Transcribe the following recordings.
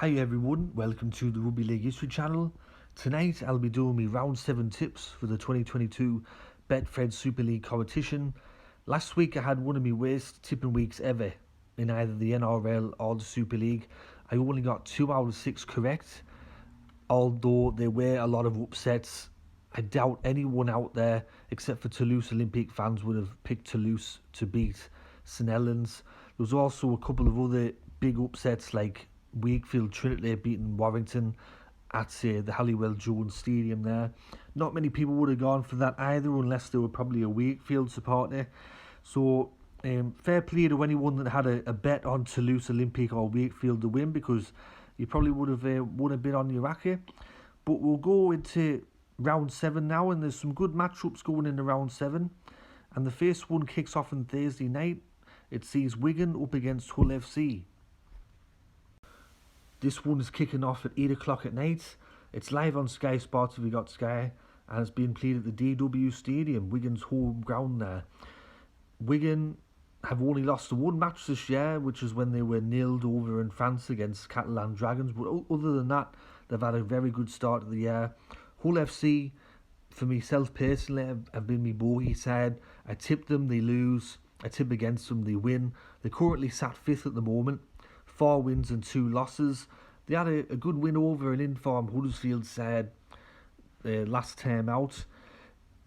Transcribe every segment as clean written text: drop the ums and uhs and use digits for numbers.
Hi everyone, welcome to the Rugby League History channel. Tonight I'll be doing my round 7 tips for the 2022 Betfred Super League competition. Last week I had one of my worst tipping weeks ever in either the NRL or the Super League. I only got 2 out of 6 correct, although there were a lot of upsets. I doubt anyone out there except for Toulouse Olympique fans would have picked Toulouse to beat St Helens. There was also a couple of other big upsets like Wakefield Trinity beating Warrington at the Halliwell Jones Stadium there. Not many people would have gone for that either unless they were probably a Wakefield supporter. So fair play to anyone that had a bet on Toulouse Olympique or Wakefield to win, because you probably would have won a bit on your racket. But we'll go into round 7 now, and there's some good matchups going into round 7. And the first one kicks off on Thursday night. It sees Wigan up against Hull FC. This one is kicking off at 8 o'clock at night. It's live on Sky Sports if you got Sky, and it's being played at the DW Stadium, Wigan's home ground there. Wigan have only lost one match this year, which is when they were nilled over in France against Catalan Dragons, but other than that, they've had a very good start to the year. Hull FC, for myself personally, have been my bogey side. I tipped them, they lose. I tip against them, they win. They're currently sat 5th at the moment. 4 wins and 2 losses. They had a good win over an in-form Huddersfield side last time out.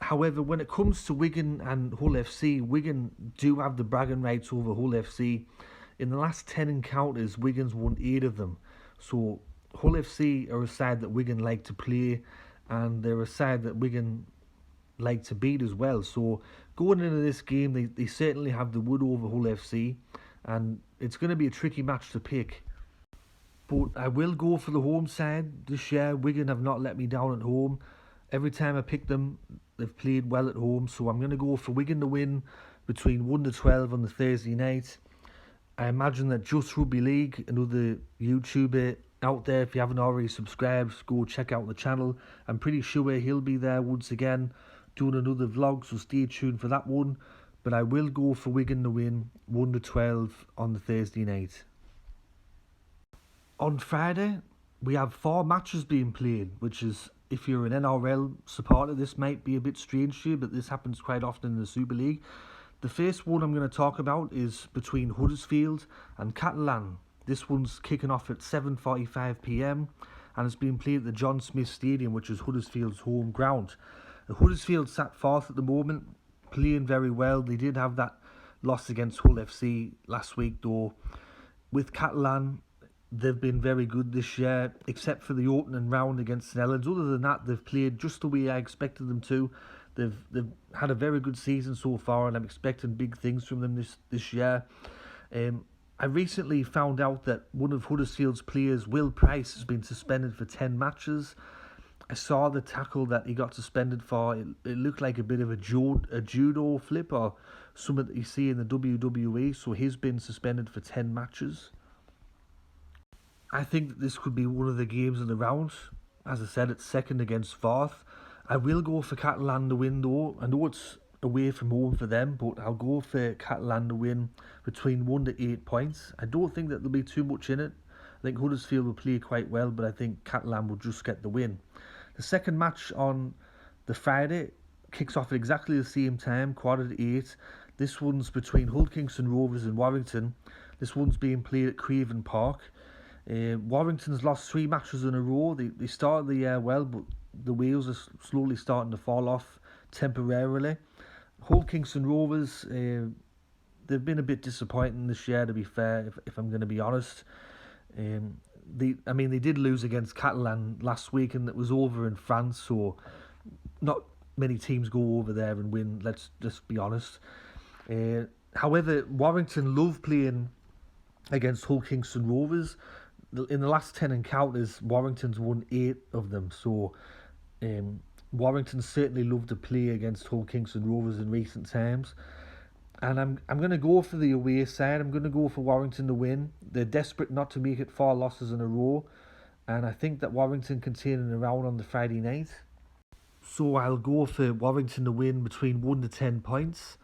However, when it comes to Wigan and Hull FC, Wigan do have the bragging rights over Hull FC. In the last 10 encounters, Wigan's won 8 of them. So Hull FC are a side that Wigan like to play, and they're a side that Wigan like to beat as well. So going into this game, they certainly have the wood over Hull FC, and it's going to be a tricky match to pick. But I will go for the home side this year. Wigan have not let me down at home. Every time I pick them, they've played well at home. So I'm going to go for Wigan to win between 1 to 12 on the Thursday night. I imagine that Just Rugby League, another YouTuber out there, if you haven't already subscribed, go check out the channel. I'm pretty sure he'll be there once again doing another vlog, so stay tuned for that one. But I will go for Wigan to win 1 to 12 on the Thursday night. On Friday, we have 4 matches being played, which is, if you're an NRL supporter, this might be a bit strange to you, but this happens quite often in the Super League. The first one I'm going to talk about is between Huddersfield and Catalans. This one's kicking off at 7:45 PM and it's being played at the John Smith Stadium, which is Huddersfield's home ground. Huddersfield sat 4th at the moment, playing very well. They did have that loss against Hull FC last week though. With Catalans, they've been very good this year, except for the opening round against St Helens. Other than that, they've played just the way I expected them to. They've had a very good season so far, and I'm expecting big things from them this year. I recently found out that one of Huddersfield's players, Will Price, has been suspended for 10 matches. I saw the tackle that he got suspended for. It looked like a bit of a judo flip or something that you see in the WWE, so he's been suspended for 10 matches. I think that this could be one of the games in the round. As I said, it's 2nd against 4th. I will go for Catalans to win though. I know it's away from home for them, but I'll go for Catalans to win between 1 to 8 points. I don't think that there'll be too much in it. I think Huddersfield will play quite well, but I think Catalans will just get the win. The second match on the Friday kicks off at exactly the same time, 7:45. This one's between Kingston Rovers and Warrington. This one's being played at Craven Park. Warrington's lost 3 matches in a row. They started the year well, but the wheels are slowly starting to fall off temporarily. Kingston Rovers, they've been a bit disappointing this year, to be fair, if I'm going to be honest. They did lose against Catalans last week, and it was over in France, so not many teams go over there and win, let's just be honest. However, Warrington love playing against Kingston Rovers. In the last 10 encounters, Warrington's won 8 of them, so Warrington certainly love to play against Kingston Rovers in recent times. And I'm going to go for the away side. I'm going to go for Warrington to win. They're desperate not to make it 4 losses in a row, and I think that Warrington can turn it around on the Friday night. So I'll go for Warrington to win between 1 to 10 points.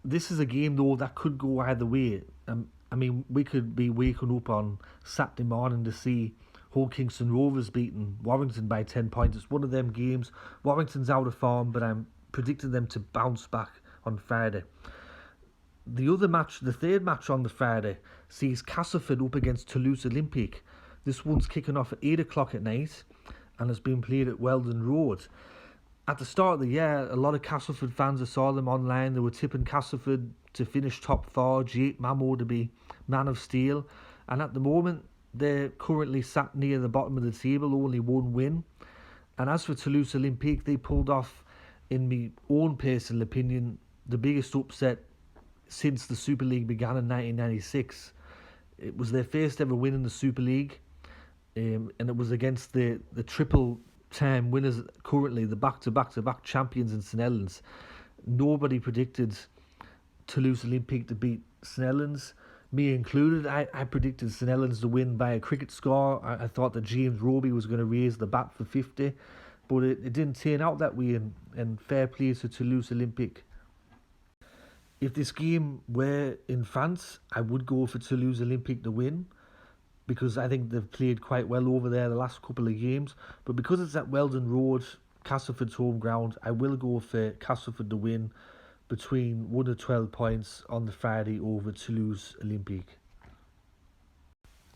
This is a game though that could go either way. I'm I mean, we could be waking up on Saturday morning to see whole Kingston Rovers beating Warrington by 10 points. It's one of them games. Warrington's out of form, but I'm predicting them to bounce back on Friday. The other match, the third match on the Friday, sees Castleford up against Toulouse Olympique. This one's kicking off at 8 o'clock at night and has been played at Weldon Road. At the start of the year, a lot of Castleford fans, I saw them online, they were tipping Castleford to finish top 4, Jake Mamo to be man of steel. And at the moment, they're currently sat near the bottom of the table, only one win. And as for Toulouse Olympique, they pulled off, in my own personal opinion, the biggest upset since the Super League began in 1996. It was their first ever win in the Super League, and it was against the triple time winners currently, the back-to-back champions in St Helens. Nobody predicted Toulouse Olympique to beat St Helens, me included. I predicted St Helens to win by a cricket score. I thought that James Roby was going to raise the bat for 50, but it didn't turn out that way, and fair play to Toulouse Olympique. If this game were in France, I would go for Toulouse Olympique to win, because I think they've played quite well over there the last couple of games. But because it's at Weldon Road, Castleford's home ground, I will go for Castleford to win between 1 to 12 points on the Friday over Toulouse Olympique.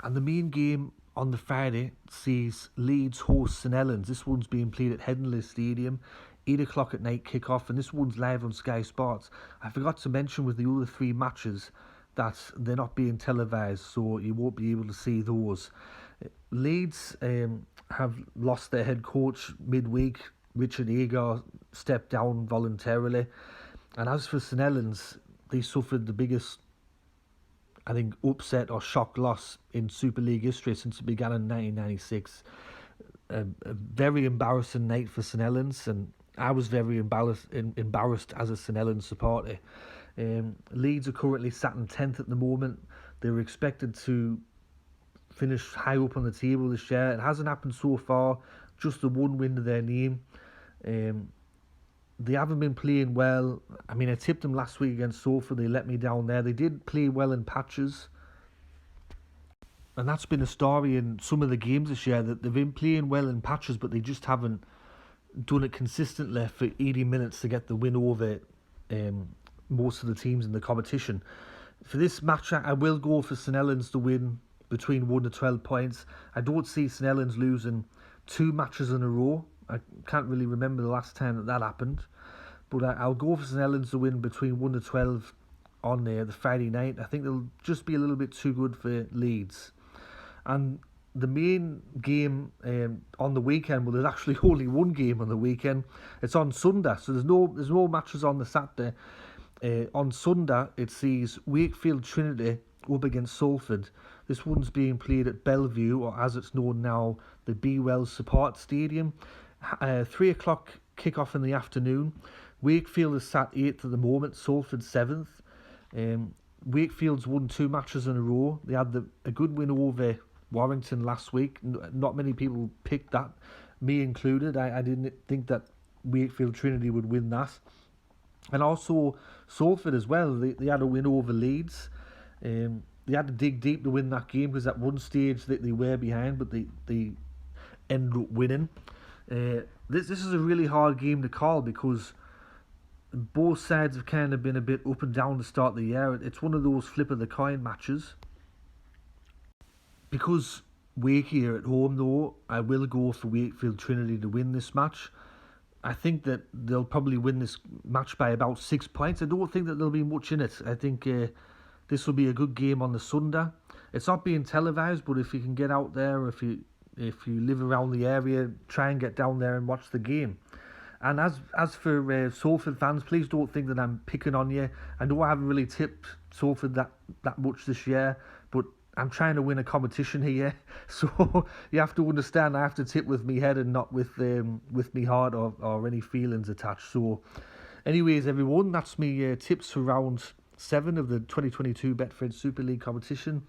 And the main game on the Friday sees Leeds host St Helens. This one's being played at Helens Stadium. 8 o'clock at night kick-off, and this one's live on Sky Sports. I forgot to mention with the other 3 matches that they're not being televised, so you won't be able to see those. Leeds have lost their head coach midweek. Richard Agar stepped down voluntarily. And as for St Helens, they suffered the biggest, I think, upset or shock loss in Super League history since it began in 1996. A very embarrassing night for St Helens, and I was very embarrassed as a St Helens supporter. Leeds are currently sat in 10th at the moment. They were expected to finish high up on the table this year. It hasn't happened so far, just the one win to their name. They haven't been playing well. I mean, I tipped them last week against Salford. They let me down there. They did play well in patches, and that's been a story in some of the games this year, that they've been playing well in patches, but they just haven't done it consistently for 80 minutes to get the win over most of the teams in the competition. For this match, I will go for St Helens to win between 1 to 12 points. I don't see St Helens losing 2 matches in a row. I can't really remember the last time that happened, but I'll go for St Helens to win between 1 to 12 on the Friday night. I think they'll just be a little bit too good for Leeds. And the main game on the weekend, well, there's actually only one game on the weekend. It's on Sunday, so there's no matches on the Saturday. On Sunday, it sees Wakefield Trinity up against Salford. This one's being played at Bellevue, or as it's known now, the Be Well Support Stadium. 3 o'clock kick-off in the afternoon. Wakefield is sat 8th at the moment, Salford 7th. Wakefield's won 2 matches in a row. They had a good win over Warrington last week. Not many people picked that, me included. I didn't think that Wakefield Trinity would win that. And also Salford as well. They had a win over Leeds. They had to dig deep to win that game, because at one stage they were behind, but they ended up winning. This is a really hard game to call, because both sides have kind of been a bit up and down to start the year. It's one of those flip of the coin matches. Because Wakey are at home, though, I will go for Wakefield Trinity to win this match. I think that they'll probably win this match by about 6 points. I don't think that there'll be much in it. I think this will be a good game on the Sunday. It's not being televised, but if you can get out there, if you live around the area, try and get down there and watch the game. And as for Salford fans, please don't think that I'm picking on you. I know I haven't really tipped Salford that much this year, but I'm trying to win a competition here, so you have to understand I have to tip with me head and not with me heart or any feelings attached. So, anyways, everyone, that's me tips for round 7 of the 2022 Betfred Super League competition.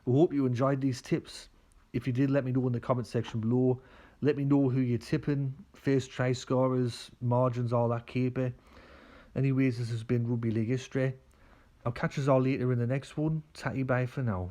I hope you enjoyed these tips. If you did, let me know in the comment section below. Let me know who you're tipping, first try scorers, margins, all that caper. Anyways, this has been Rugby League History. I'll catch us all later in the next one. Tatty bye for now.